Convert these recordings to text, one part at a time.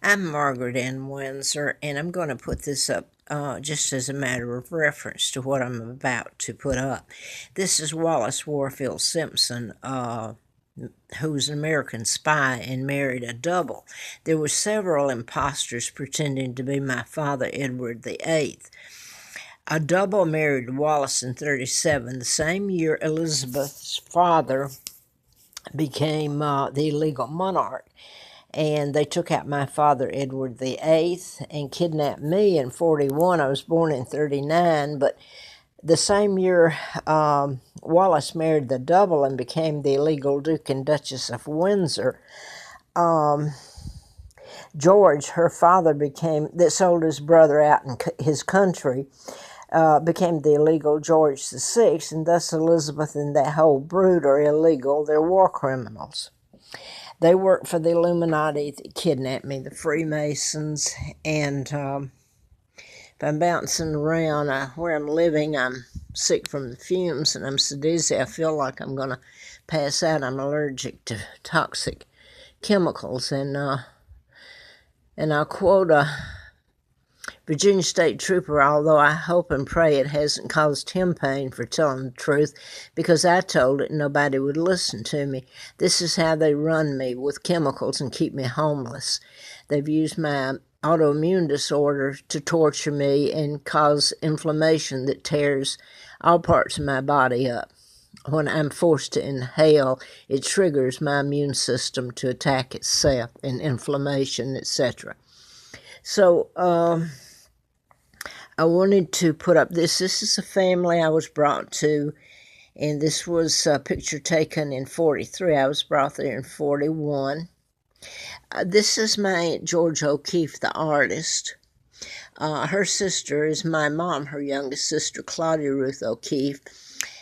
I'm Margaret Ann Windsor, and I'm going to put this up just as a matter of reference to what I'm about to put up. This is Wallace Warfield Simpson, who was an American spy and married a double. There were several impostors pretending to be my father, Edward VIII. A double married Wallace in 37, the same year Elizabeth's father became the illegal monarch. And they took out my father, Edward VIII, and kidnapped me in 41. I was born in 39, but the same year Wallace married the double and became the illegal Duke and Duchess of Windsor. George, her father, that sold his brother out in his country, became the illegal George VI, and thus Elizabeth and that whole brood are illegal. They're war criminals. They work for the Illuminate that kidnapped me, the Freemasons, and if I'm bouncing around where I'm living, I'm sick from the fumes, and I'm so dizzy I feel like I'm going to pass out. I'm allergic to toxic chemicals, and I'll quote a Virginia State Trooper, although I hope and pray it hasn't caused him pain for telling the truth, because I told it and nobody would listen to me. This is how they run me, with chemicals, and keep me homeless. They've used my autoimmune disorder to torture me and cause inflammation that tears all parts of my body up. When I'm forced to inhale, it triggers my immune system to attack itself, and inflammation, etc. So, I wanted to put up this. This is a family I was brought to, and this was a picture taken in 43. I was brought there in 41. This is my Aunt George O'Keeffe, the artist. Her sister is my mom, her youngest sister, Claudia Ruth O'Keeffe.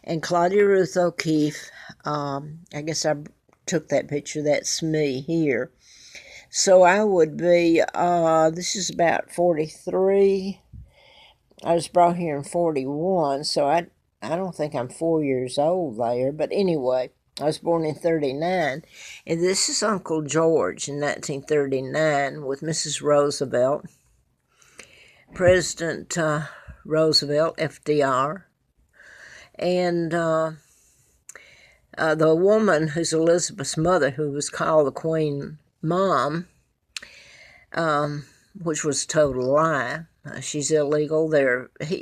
And Claudia Ruth O'Keeffe, I guess I took that picture. That's me here. So I would be, this is about 43. I was brought here in 41, so I don't think I'm 4 years old there. But anyway, I was born in 39. And this is Uncle George in 1939 with Mrs. Roosevelt, President Roosevelt, FDR, and the woman who's Elizabeth's mother, who was called the Queen Mom, which was a total lie. She's illegal.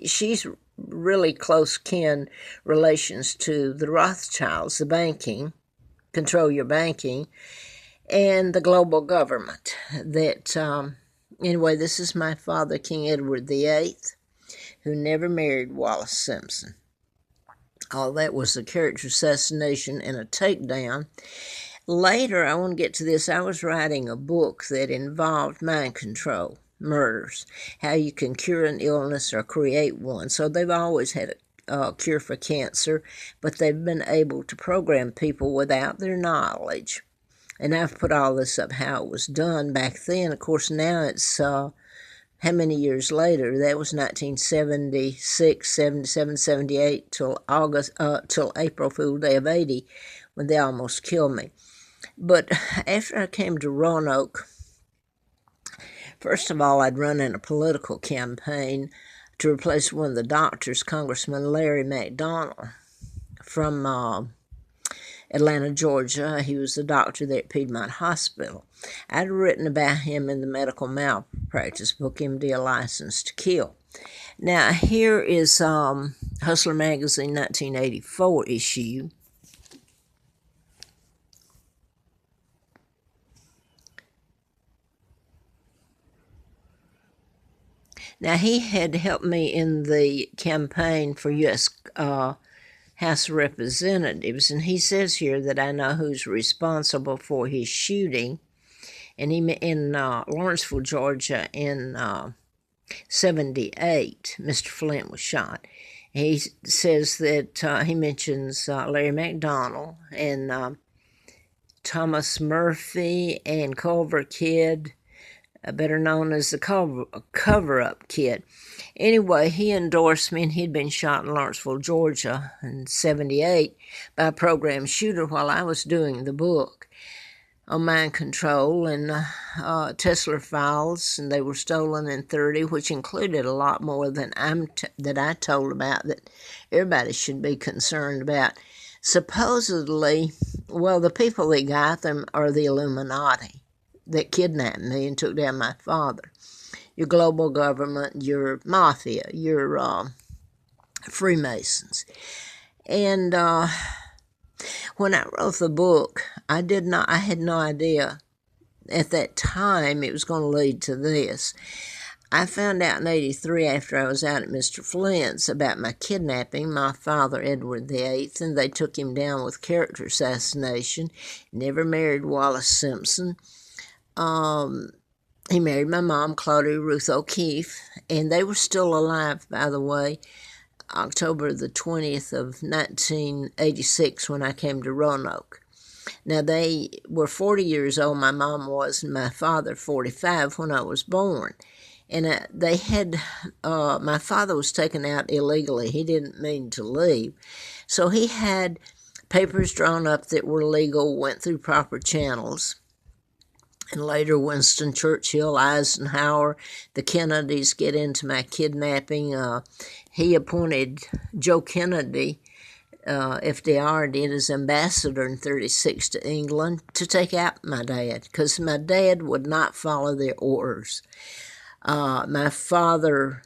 She's really close kin relations to the Rothschilds, the banking, control your banking, and the global government. Anyway, this is my father, King Edward VIII, who never married Wallace Simpson. All that was a character assassination and a takedown. Later, I want to get to this, I was writing a book that involved mind control, murders, how you can cure an illness or create one. So they've always had a cure for cancer, but they've been able to program people without their knowledge. And I've put all this up, how it was done back then. Of course, now it's, how many years later? That was 1976, 77, 78, till April Fool Day of 80, when they almost killed me. But after I came to Roanoke, first of all, I'd run in a political campaign to replace one of the doctors, Congressman Larry McDonald from Atlanta, Georgia. He was a doctor there at Piedmont Hospital. I'd written about him in the medical malpractice book, MD, A License to Kill. Now, here is Hustler Magazine 1984 issue. Now, he had helped me in the campaign for U.S. House of Representatives, and he says here that I know who's responsible for his shooting. And he in Lawrenceville, Georgia, in 78, Mr. Flint was shot. He says that he mentions Larry McDonald and Thomas Murphy and Culver Kid, better known as the cover-up kid. Anyway, he endorsed me, and he'd been shot in Lawrenceville, Georgia in 78 by a program shooter while I was doing the book. on mind control and Tesla files, and they were stolen in 30, which included a lot more than that I told about that everybody should be concerned about. Supposedly, well, the people that got them are the Illuminati that kidnapped me and took down my father. Your global government, your Mafia, your Freemasons. And when I wrote the book, I had no idea at that time it was going to lead to this. I found out in 83 after I was out at Mr. Flint's about my kidnapping, my father, Edward VIII, and they took him down with character assassination. Never married Wallace Simpson. He married my mom, Claudia Ruth O'Keefe, and they were still alive, by the way, October the 20th of 1986 when I came to Roanoke. Now, they were 40 years old, my mom was, and my father 45 when I was born. And my father was taken out illegally. He didn't mean to leave. So he had papers drawn up that were legal, went through proper channels. And later, Winston Churchill, Eisenhower, the Kennedys get into my kidnapping. He appointed Joe Kennedy, FDR did, as ambassador in 36 to England to take out my dad, because my dad would not follow their orders. My father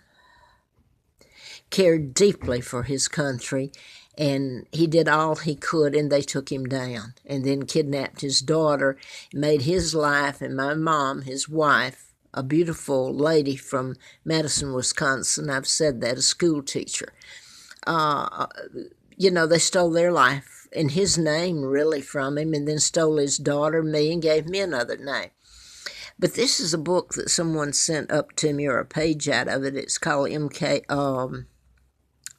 cared deeply for his country, and he did all he could, and they took him down and then kidnapped his daughter, made his life and my mom, his wife, a beautiful lady from Madison, Wisconsin. I've said that, a school teacher. They stole their life and his name really from him, and then stole his daughter, me, and gave me another name. But this is a book that someone sent up to me, or a page out of it. It's called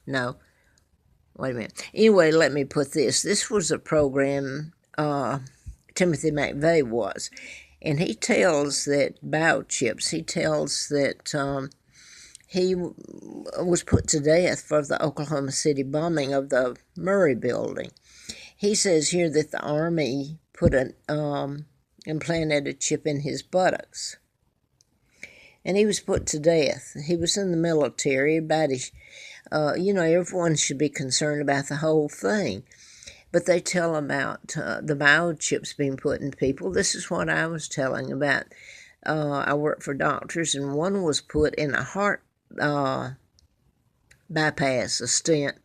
no. Wait a minute. Anyway, let me put this. This was a program Timothy McVeigh was. And he tells that biochips, he tells that he was put to death for the Oklahoma City bombing of the Murray building. He says here that the Army put implanted a chip in his buttocks. And he was put to death. He was in the military. Everyone should be concerned about the whole thing. But they tell about the biochips being put in people. This is what I was telling about. I work for doctors, and one was put in a heart bypass, a stent.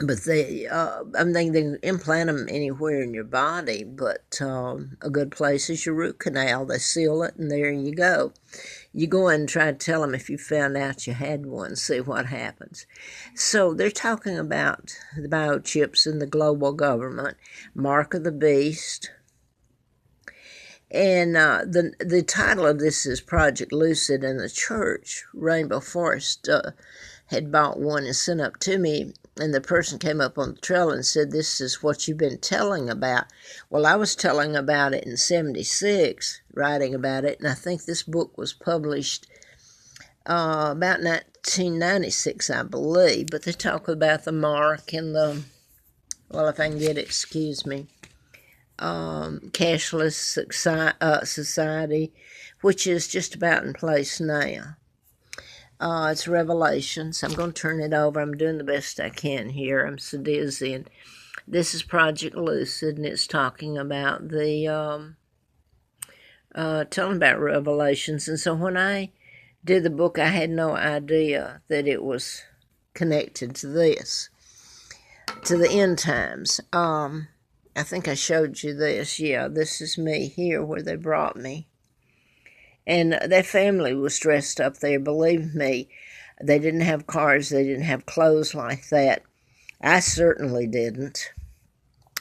But they can implant them anywhere in your body, but a good place is your root canal. They seal it, and there you go. You go in and try to tell them if you found out you had one, see what happens. So they're talking about the biochips in the global government, Mark of the Beast. And the title of this is Project Lucid, and the church, Rainbow Forest, had bought one and sent up to me. And the person came up on the trail and said, "This is what you've been telling about." Well, I was telling about it in 76, writing about it, and I think this book was published about 1996, I believe. But they talk about the mark and if I can get it, excuse me, cashless society, which is just about in place now. It's Revelations. I'm going to turn it over. I'm doing the best I can here. I'm so dizzy. And this is Project Lucid, and it's talking about telling about Revelations. And so when I did the book, I had no idea that it was connected to this, to the end times. I think I showed you this. Yeah, this is me here where they brought me. And their family was dressed up there. Believe me, they didn't have cars. They didn't have clothes like that. I certainly didn't.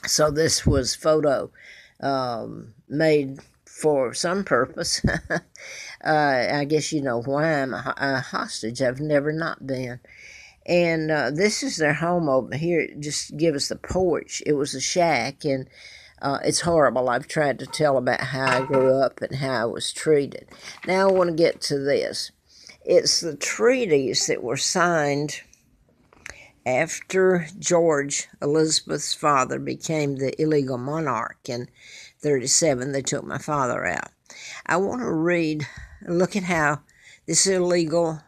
So this was photo made for some purpose. I guess you know why I'm a hostage. I've never not been. And this is their home over here. Just give us the porch. It was a shack, and it's horrible. I've tried to tell about how I grew up and how I was treated. Now I want to get to this. It's the treaties that were signed After George, Elizabeth's father, became the illegal monarch in 37, they took my father out. I want to look at how this illegal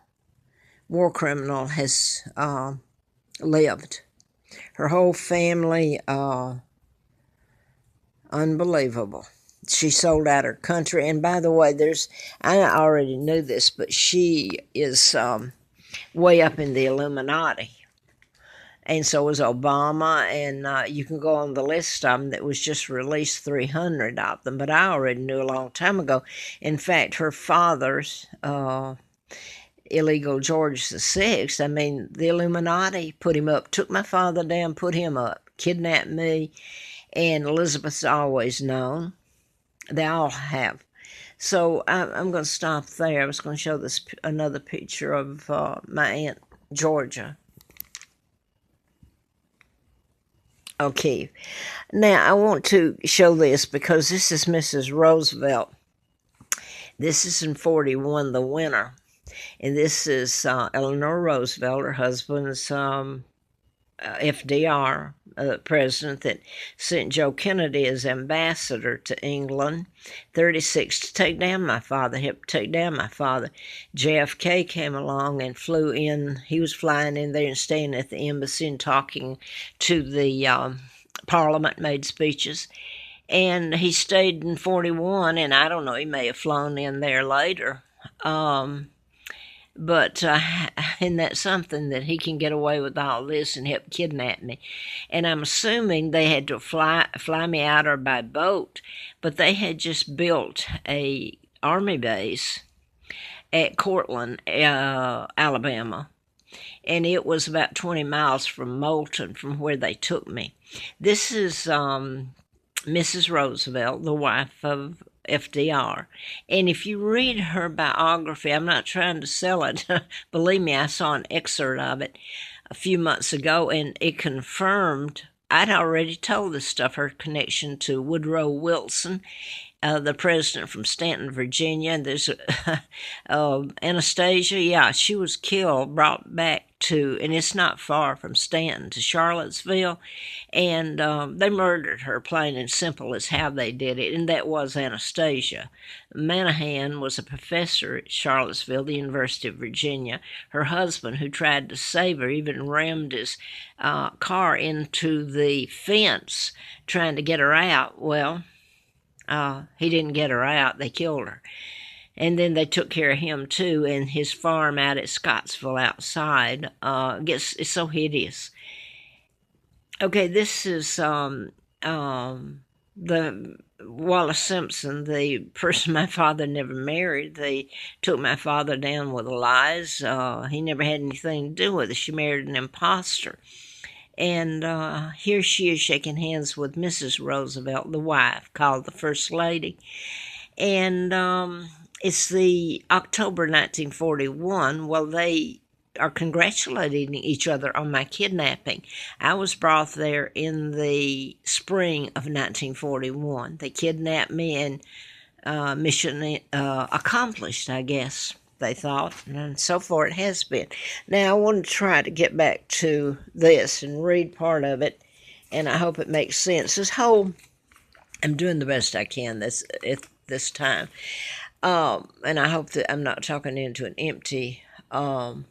war criminal has lived. Her whole family, unbelievable. She sold out her country. And by the way, I already knew this, but she is way up in the Illuminati. And so was Obama, and you can go on the list of them that was just released, 300 of them. But I already knew a long time ago. In fact, her father's illegal George VI, I mean, the Illuminati put him up, took my father down, put him up, kidnapped me, and Elizabeth's always known. They all have. So I'm going to stop there. I was going to show this another picture of my Aunt Georgia. Okay, now I want to show this because this is Mrs. Roosevelt. This is in 41, the winter. And this is Eleanor Roosevelt, her husband's FDR, president that sent Joe Kennedy as ambassador to England, 36, to take down my father, helped take down my father. JFK came along and flew in. He was flying in there and staying at the embassy and talking to the Parliament, made speeches. And he stayed in 41, and I don't know, he may have flown in there later. But isn't that something that he can get away with all this and help kidnap me? And I'm assuming they had to fly me out or by boat, but they had just built a army base at Cortland, Alabama, and it was about 20 miles from Moulton, from where they took me. This is Mrs. Roosevelt, the wife of FDR. And if you read her biography, I'm not trying to sell it. Believe me, I saw an excerpt of it a few months ago, and it confirmed, I'd already told this stuff, her connection to Woodrow Wilson, the president from Stanton, Virginia. And there's Anastasia, yeah, she was killed, brought back to, and it's not far from Stanton, to Charlottesville, and they murdered her, plain and simple, is how they did it, and that was Anastasia. Manahan was a professor at Charlottesville, the University of Virginia. Her husband, who tried to save her, even rammed his car into the fence trying to get her out. Well, he didn't get her out, they killed her. And then they took care of him too, and his farm out at Scottsville outside. It's so hideous. Okay, this is the Wallace Simpson, the person my father never married. They took my father down with lies. He never had anything to do with it. She married an imposter. And here she is shaking hands with Mrs. Roosevelt, the wife, called the First Lady. And it's the October 1941. Well, they are congratulating each other on my kidnapping. I was brought there in the spring of 1941. They kidnapped me, and mission accomplished, I guess, they thought, and so far it has been. Now, I want to try to get back to this and read part of it, and I hope it makes sense. I'm doing the best I can this time. And I hope that I'm not talking into an empty YouTube.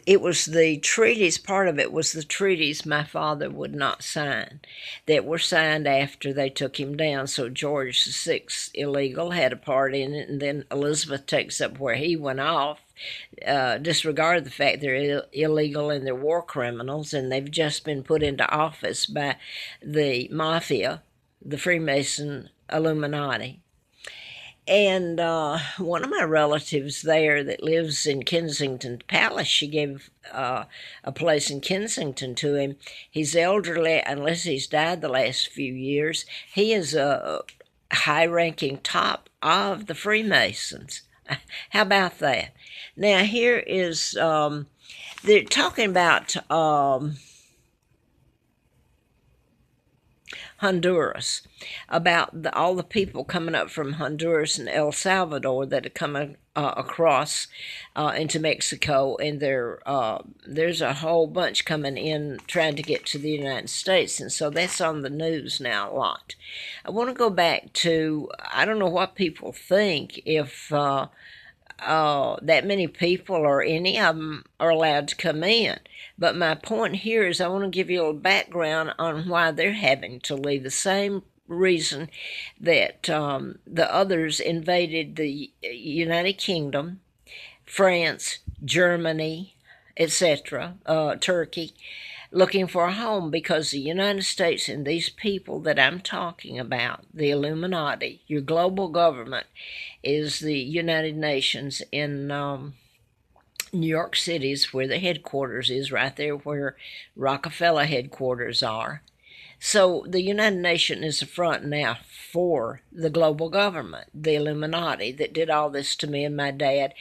It was the treaties, part of it was the treaties my father would not sign, that were signed after they took him down. So George VI, illegal, had a part in it, and then Elizabeth takes up where he went off. Disregard the fact they're illegal and they're war criminals, and they've just been put into office by the Mafia, the Freemason Illuminati. And one of my relatives there that lives in Kensington Palace, she gave a place in Kensington to him. He's elderly, unless he's died the last few years. He is a high-ranking top of the Freemasons. How about that? Now, here is, they're talking about Honduras, about all the people coming up from Honduras and El Salvador that are coming across into Mexico, and there's a whole bunch coming in trying to get to the United States, and so that's on the news now a lot. I want to go back to, I don't know what people think if that many people or any of them are allowed to come in. But my point here is I want to give you a little background on why they're having to leave. The same reason that the others invaded the United Kingdom, France, Germany, etc., Turkey, looking for a home, because the United States and these people that I'm talking about, the Illuminati, your global government, is the United Nations in New York City, is where the headquarters is, right there where Rockefeller headquarters are. So the United Nations is the front now for the global government, the Illuminati, that did all this to me and my dad,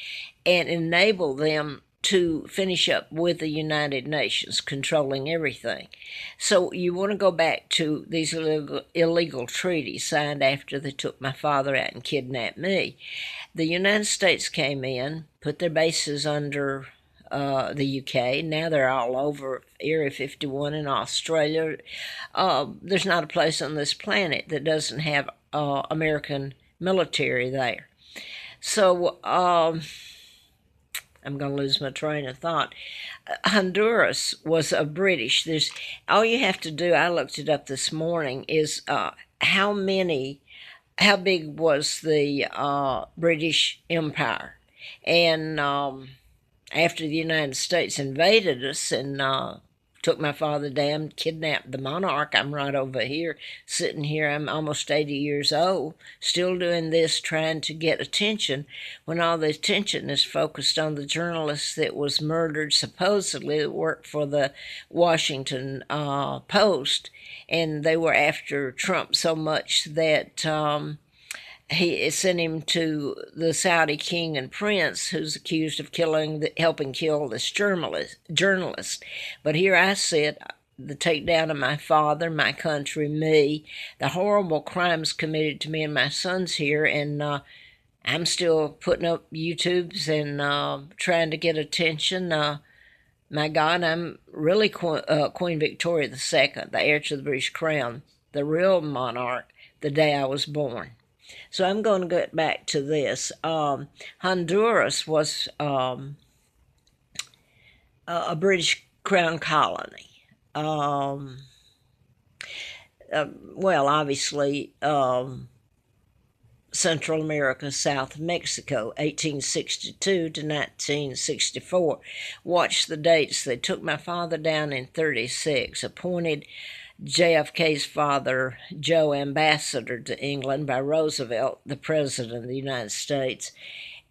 and enabled them to finish up with the United Nations, controlling everything. So you want to go back to these illegal treaties signed after they took my father out and kidnapped me. The United States came in, put their bases under the UK. Now they're all over Area 51 in Australia. There's not a place on this planet that doesn't have American military there. So I'm going to lose my train of thought. Honduras was a British. There's all you have to do, I looked it up this morning, is how big was the British Empire. And after the United States invaded us and took my father down, kidnapped the monarch, I'm right over here, sitting here, I'm almost 80 years old, still doing this, trying to get attention, when all the attention is focused on the journalist that was murdered, supposedly, that worked for the Washington Post, and they were after Trump so much that he sent him to the Saudi king and prince, who's accused of helping kill this journalist. But here I sit, the takedown of my father, my country, me, the horrible crimes committed to me and my sons here, and I'm still putting up YouTubes and trying to get attention. My God, I'm really Queen Victoria II, the heir to the British crown, the real monarch, the day I was born. So I'm going to get back to this. Honduras was a British crown colony. Well, obviously, Central America, South of Mexico, 1862 to 1964. Watch the dates. They took my father down in 36, appointed JFK's father, Joe, ambassador to England by Roosevelt, the president of the United States.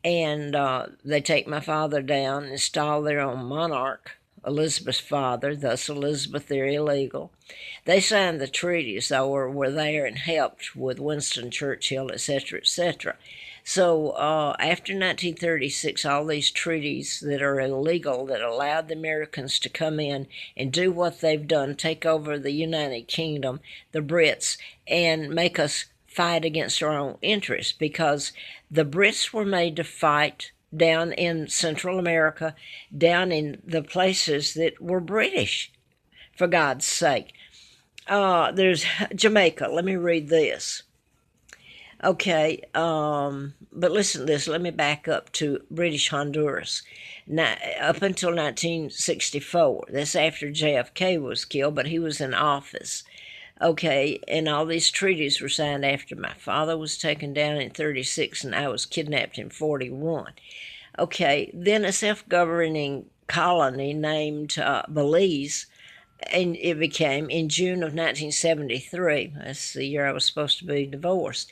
And they take my father down, install their own monarch, Elizabeth's father, thus Elizabeth, they're illegal. They signed the treaties, though, or were there and helped with Winston Churchill, etc., etc. So after 1936, all these treaties that are illegal that allowed the Americans to come in and do what they've done, take over the United Kingdom, the Brits, and make us fight against our own interests, because the Brits were made to fight down in Central America, down in the places that were British, for God's sake. There's Jamaica. Let me read this. Okay, but listen to this. Let me back up to British Honduras. Now, up until 1964, that's after JFK was killed, but he was in office. Okay, and all these treaties were signed after my father was taken down in 36 and I was kidnapped in 41. Okay, then a self-governing colony named Belize, and it became in June of 1973. That's the year I was supposed to be divorced.